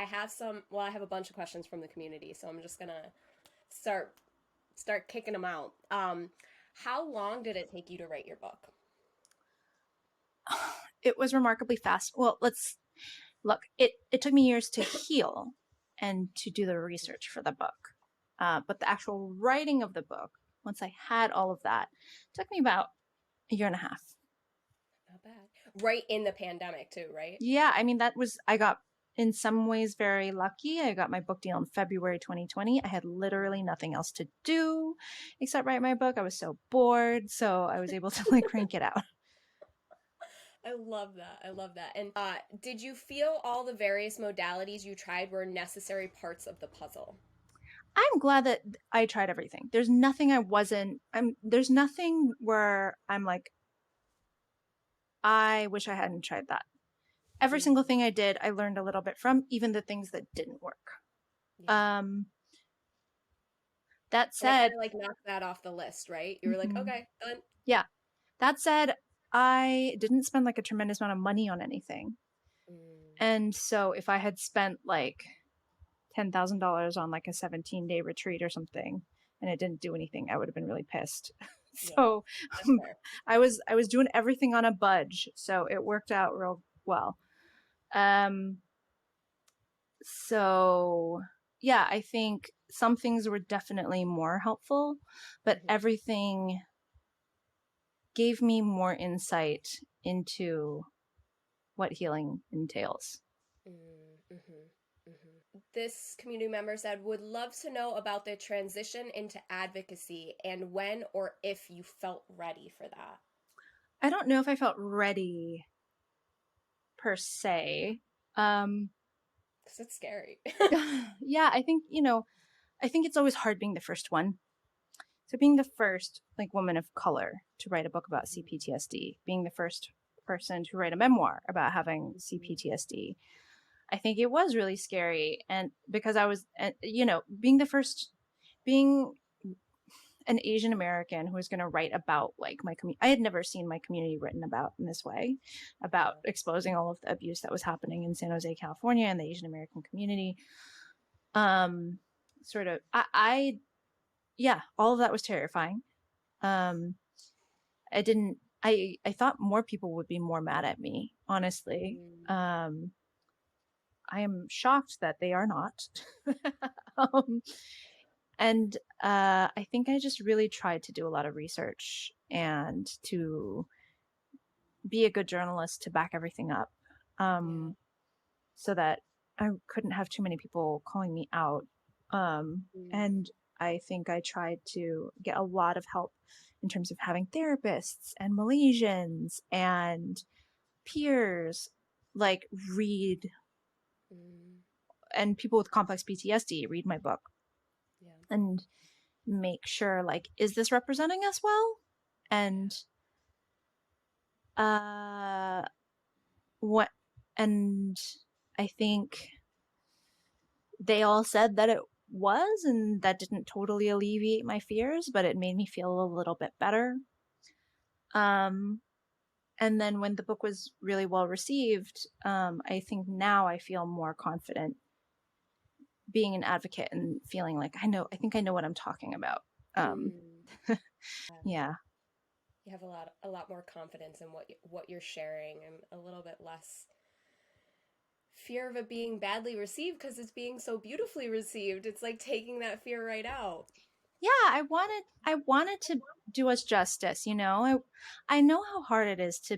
I have I have a bunch of questions from the community, so I'm just gonna start kicking them out. How long did it take you to write your book? It was remarkably fast. Well, let's look. It took me years to heal and to do the research for the book. But the actual writing of the book, once I had all of that, took me about a year and a half. Not bad. Right in the pandemic too, right? Yeah, I mean, I got in some ways very lucky. I got my book deal in February 2020. I had literally nothing else to do except write my book. I was so bored. So I was able to like crank it out. I love that. I love that. And did you feel all the various modalities you tried were necessary parts of the puzzle? I'm glad that I tried everything. There's nothing there's nothing where I'm like, I wish I hadn't tried that. Every single Mm, thing I did, I learned a little bit from, even the things that didn't work. yeah. Um, that And it kind said, of like knocked that off the list, right? You were like, mhm, okay, done. yeah, that said, I didn't spend like a tremendous amount of money on anything. Mm, And so if I had spent like $10,000 on like a 17-day retreat or something and it didn't do anything, I would have been really pissed. yeah, So that's fair. I was doing everything on a budge, so it worked out real well. Um, so yeah, I think some things were definitely more helpful, but Hmm. everything gave me more insight into what healing entails. Mm-hmm. Hmm. This community member said, would love to know about the transition into advocacy and when or if you felt ready for that. I don't know if I felt ready per se. Um, Because it's scary. yeah, I think it's always hard being the first one. So being the first like woman of color to write a book about CPTSD, being the first person to write a memoir about having CPTSD, I think it was really scary. And because I was, being the first, being an Asian American who was going to write about like my community, I had never seen my community written about in this way, about Yeah. exposing all of the abuse that was happening in San Jose, California, and the Asian American community. Um, sort of, yeah, all of that was terrifying. Um, I didn't, I thought more people would be more mad at me, honestly. Mm. I am shocked that they are not. um, and I think I just really tried to do a lot of research and to be a good journalist to back everything up, Yeah. um, so that I couldn't have too many people calling me out. Mm. And I think I tried to get a lot of help in terms of having therapists and Malaysians and peers like read, Mm. and people with complex PTSD read my book Yeah. and make sure like, is this representing us well? And uh what and I think they all said that it was, and that didn't totally alleviate my fears, but it made me feel a little bit better. Um and then when the book was really well received, I think now I feel more confident being an advocate and feeling like I think I know what I'm talking about. Um Mm. yeah. You have a lot more confidence in what you're sharing, and a little bit less fear of it being badly received because it's being so beautifully received. It's like taking that fear right out. Yeah, I wanted to do us justice, you know. I know how hard it is to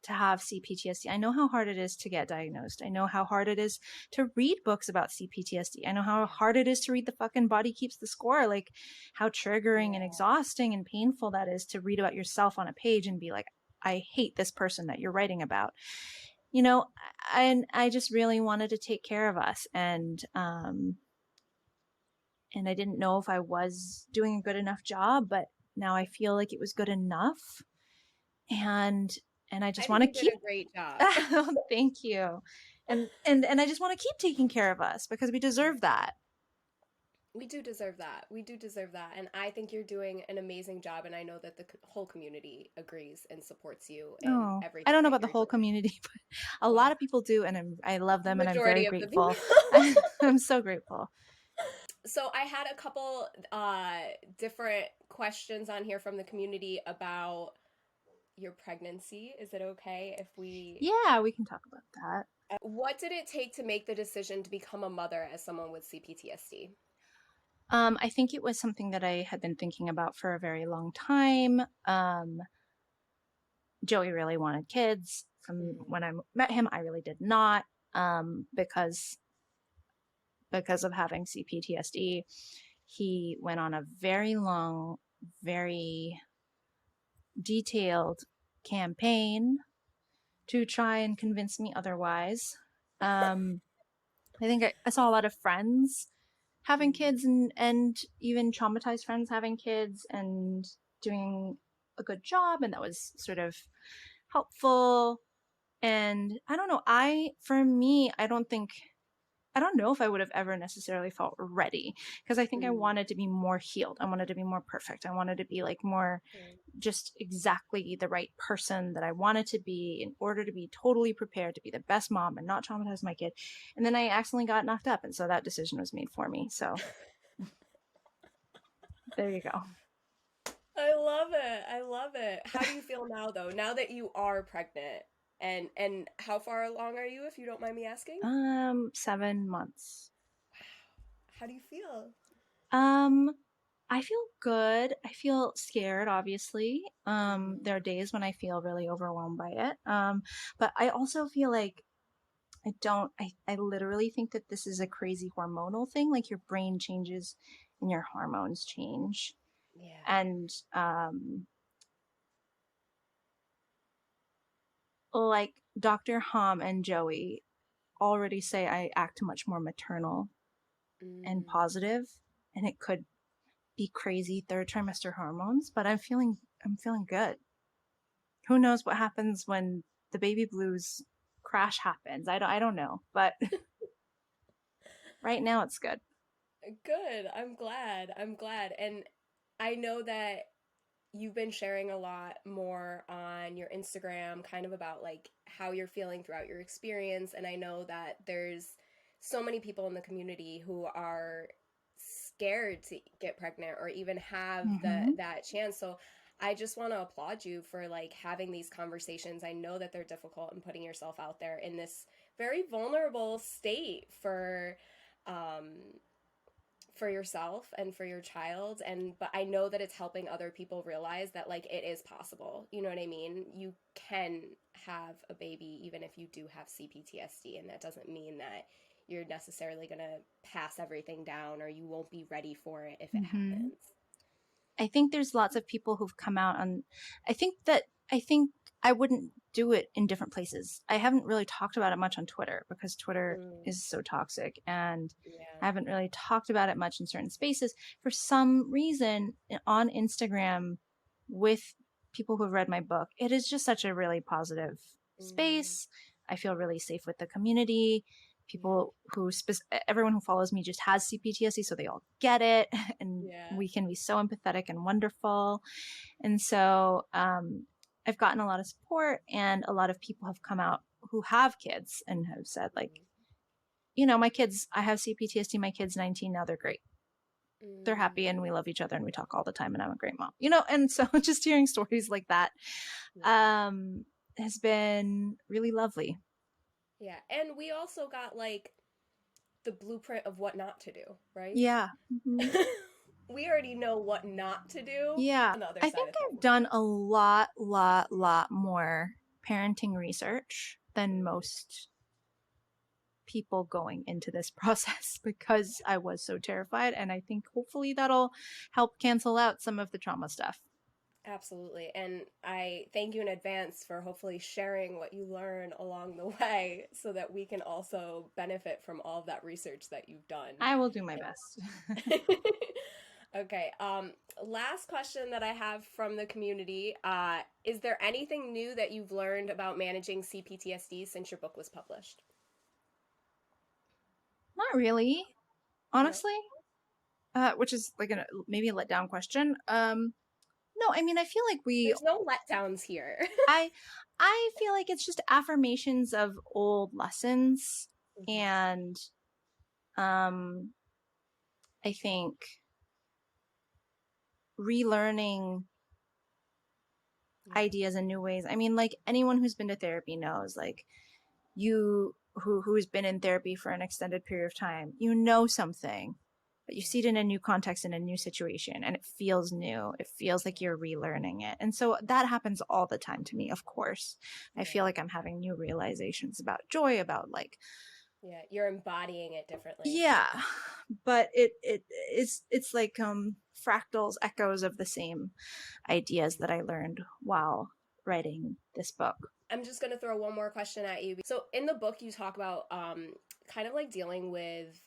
have CPTSD. I know how hard it is to get diagnosed. I know how hard it is to read books about CPTSD. I know how Yeah. hard it is to read the fucking Body Keeps the Score, like how triggering and Yeah. exhausting and painful that is to read about yourself on a page and be like, I hate this person that you're writing about. You know, and I just really wanted to take care of us, and I didn't know if I was doing a good enough job, but now I feel like it was good enough. And I I just think want to you did keep a great job. oh, thank you. And I just want to keep taking care of us because we Yeah. deserve that. We do deserve that. We do deserve that. And I think you're doing an amazing job. And I know that the whole community agrees and supports you in Oh, I everything don't know that about the you're whole doing. community, but a lot Well, of people do, and I love them, and I'm very majority of the people. grateful. I'm so grateful. So I had a couple different questions on here from the community about your pregnancy. Is it okay if we Yeah, we can talk about that. what did it take to make the decision to become a mother as someone with CPTSD? I think it was something that I had been thinking about for a very long time. Joey really wanted kids. From Mm. when I met him, I really did not, because of having CPTSD. He went on a very long, very detailed campaign to try and convince me otherwise. I think I saw a lot of friends having Mm. kids, and even traumatized friends having kids and doing a good job, and that was sort of helpful. And I don't know, for me, I don't know if I would have ever necessarily felt ready, because I think I Mm. wanted to be more healed. I wanted to be more perfect. I wanted to be like more Mm. just exactly the right person that I wanted to be in order to be totally prepared to be the best mom and not traumatize my kid. And then I accidentally got knocked up. And so that decision was made for me. So there you go. I love it. I love it. How do you feel now though? Now that you are pregnant, and how far along are you if you don't mind me asking? 7 months. How do you feel? Um, I feel good. I feel scared, obviously. Mm. There are days when I feel really overwhelmed by it. But I also feel like I literally think that this is a crazy hormonal thing. Like your brain changes and your hormones change. Yeah. And, like Dr. Hom and Joey already say I act much more maternal and Mm. positive, and it could be crazy third trimester hormones, but I'm feeling good. Who knows what happens when the baby blues crash happens? I don't know, but right now it's good. Good. I'm glad. I'm glad. And I know that you've been sharing a lot more on your Instagram, kind of about like how you're feeling throughout your experience. And I know that there's so many people in the community who are scared to get pregnant or even have Mm-hmm. that chance. So I just want to applaud you for like having these conversations. I know that they're difficult and putting yourself out there in this very vulnerable state um for yourself and for your child, and but I know that it's helping other people realize that like it is possible. You know what I mean? You can have a baby even if you do have CPTSD, and that doesn't mean that you're necessarily going to pass everything down or you won't be ready for it if it Mm-hmm. happens. I think there's lots of people who've come out on, I think I wouldn't do it in different places. I haven't really talked about it much on Twitter because Twitter Mm, is so toxic, and yeah. I haven't really talked about it much in certain spaces. For some reason, on Instagram with people who've read my book, it is just such a really positive Mm, space. I feel really safe with the community. yeah. People everyone who follows me just has CPTSD, so they all get it, and Yeah. we can be so empathetic and wonderful. And so I've gotten a lot of support, and a lot of people have come out who have kids and have said, like, my kids, I have CPTSD, my kid's 19 now, they're great. They're Mm, happy, and we love each other, and we talk all the time, and I'm a great mom. And so just hearing stories like that yeah. um, has been really lovely. Yeah. And we also got like the blueprint of what not to do, right? Yeah. Mm-hmm. We already know what not to do Yeah. on the other I side think of I've things. done a lot more parenting research than Mm. most people going into this process, because I was so terrified. And I think hopefully that'll help cancel out some of the trauma stuff. Absolutely. And I thank you in advance for hopefully sharing what you learn along the way so that we can also benefit from all of that research that you've done. I will do my best. Okay. Last question that I have from the community. Is there anything new that you've learned about managing CPTSD since your book was published? Not really, No. honestly. which is like maybe a letdown question. No, I mean, I feel like There's no letdowns here. I feel like it's just affirmations of old lessons. Mhm. And I think relearning Yeah. ideas in new ways. I mean, like anyone who's been to therapy knows, like you who's been in therapy for an extended period of time, you know something, but you see it in a new context, in a new situation, and it feels new. It feels like you're relearning it. And so that happens all the time to me, of course. I feel like I'm having new realizations about joy, about like, Yeah, you're embodying it differently. yeah, but it's like fractals, echoes of the same ideas that I learned while writing this book. I'm just going to throw one more question at you. So in the book, you talk about kind of like dealing with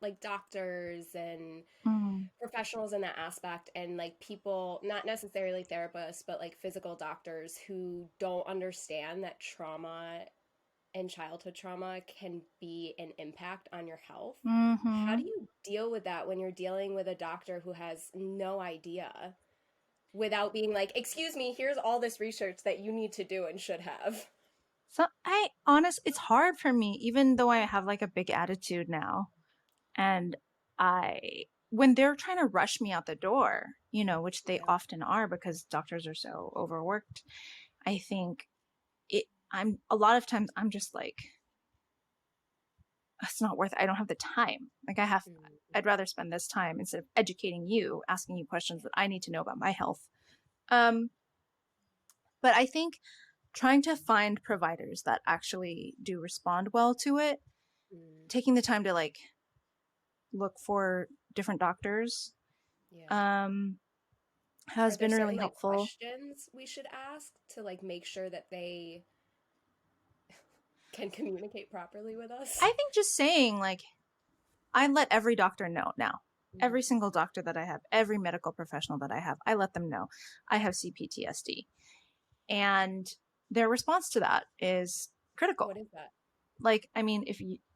like doctors and professionals in that aspect, and like people, not necessarily therapists, but like physical doctors who don't understand that trauma and childhood trauma can be an impact on your health. How do you deal with that when you're dealing with a doctor who has no idea, without being like, excuse me, here's all this research that you need to do and should have? So it's hard for me, even though I have like a big attitude now. And when they're trying to rush me out the door, which they Yeah. often are because doctors are so overworked, I think a lot of times I'm just like, it's not worth it. I don't have the time. Like I'd rather spend this time instead of educating you, asking you questions that I need to know about my health. But I think trying to find providers that actually do respond well to it, taking the time to like look for different doctors, Yeah. has Are there been really certain like helpful. questions we should ask to like make sure that they can communicate properly with us? I think just saying like, I let every doctor know now. Mhm. Every single doctor that I have, every medical professional that I have, I let them know I have CPTSD. And their response to that is critical. What is that? Like, I mean,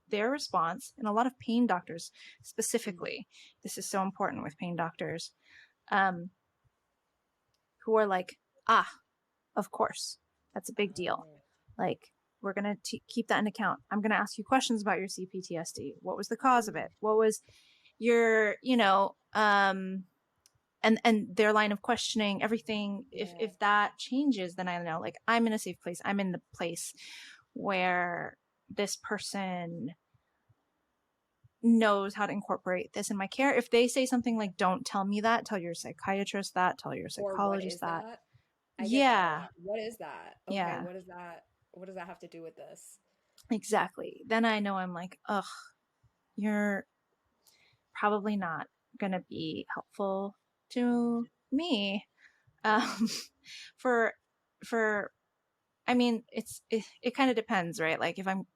their response, and a lot of pain doctors Mhm. specifically, this is so important with pain doctors, who are like, of course, that's a big deal. Oh, Like, we're going to keep that in account. I'm going to ask you questions about your CPTSD. What was the cause of it? What was your, and their line of questioning, everything. yeah. If that changes, then I know, like, I'm in a safe place. I'm in the place where this person knows how to incorporate this in my care. If they say something like, don't tell me that, tell your psychiatrist that, tell your Or what psychologist is that. that? I get that a Yeah. lot. What is that? Okay, Yeah, what is that? What does that have to do with this? exactly. Then I know I'm like, ugh, you're probably not going to be helpful to me. Um, for, for, I mean, it kind of depends, right? Like if I'm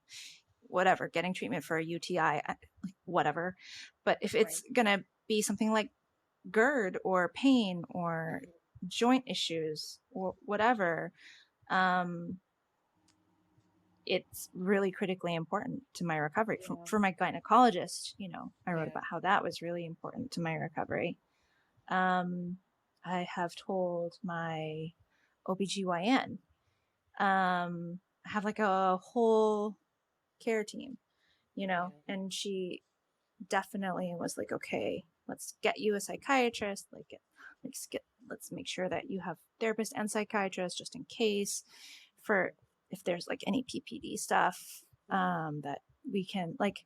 whatever, getting treatment for a UTI, like whatever. But if Right. it's going to be something like GERD or pain or Mhm. joint issues or whatever, um, it's really critically important to my recovery. Yeah. For my gynecologist, I wrote Yeah. about how that was really important to my recovery. Um, I have told my OBGYN, I have like a whole care team, Yeah. and she definitely was like, okay, let's get you a psychiatrist. Let's make sure that you have therapist and psychiatrist just in case, for if there's like any PPD stuff, that we can like.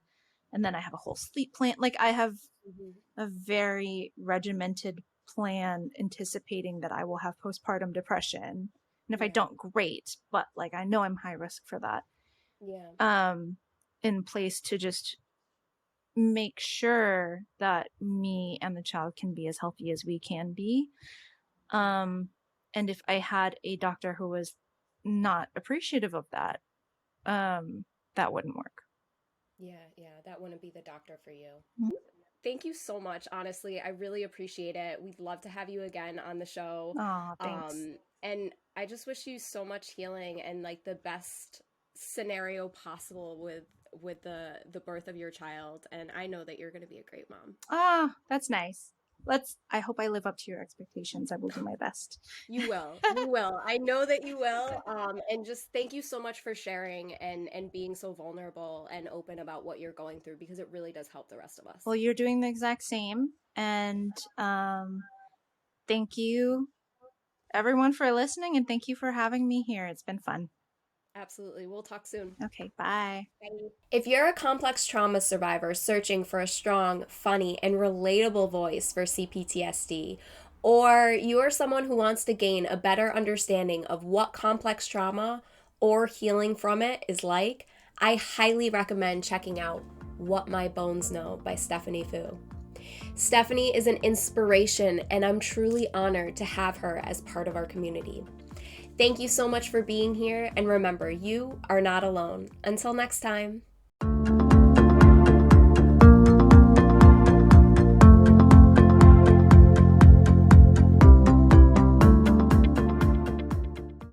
And then I have a whole sleep plan. Like I have Mhm. a very regimented plan anticipating that I will have postpartum depression. And if I Yeah. don't, great, but like I know I'm high risk for that. Yeah. In place to just make sure that me and the child can be as healthy as we can be. And if I had a doctor who was not appreciative of that, that wouldn't work. Yeah. Yeah. That wouldn't be the doctor for you. Mm-hmm. Thank you so much. Honestly, I really appreciate it. We'd love to have you again on the show. Oh, thanks. And I just wish you so much healing and like the best scenario possible with the birth of your child, and I know that you're going to be a great mom. Ah, that's nice. I hope I live up to your expectations. I will do my best. You will. You will. I know that you will. And just thank you so much for sharing and being so vulnerable and open about what you're going through, because it really does help the rest of us. Well, you're doing the exact same. And thank you, everyone, for listening. And thank you for having me here. It's been fun. Absolutely. We'll talk soon. Okay, bye. If you're a complex trauma survivor searching for a strong, funny, and relatable voice for CPTSD, or you are someone who wants to gain a better understanding of what complex trauma or healing from it is like, I highly recommend checking out What My Bones Know by Stephanie Foo. Stephanie is an inspiration, and I'm truly honored to have her as part of our community. Thank you so much for being here, and remember, you are not alone. Until next time.